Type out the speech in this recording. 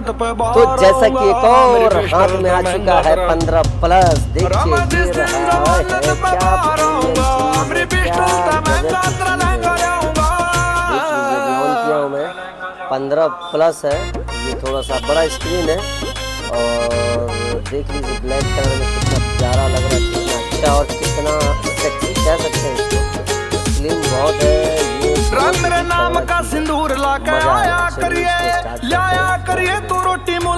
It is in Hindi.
तो जैसा कि एक और हाथ में आ चुका है 15+, देखिए ये रहा है क्या मैं 15+ है। ये थोड़ा सा बड़ा स्क्रीन है और देख लीजिए ब्लैक कलर में कितना प्यारा लग रहा है, कितना अच्छा और कितना सेक्सी कह सकते हैं इसको। स्लिम बहुत है ये। मेरे नाम का सिंदूर ला के आया करिए, लाया करिए तू रोटी मुला।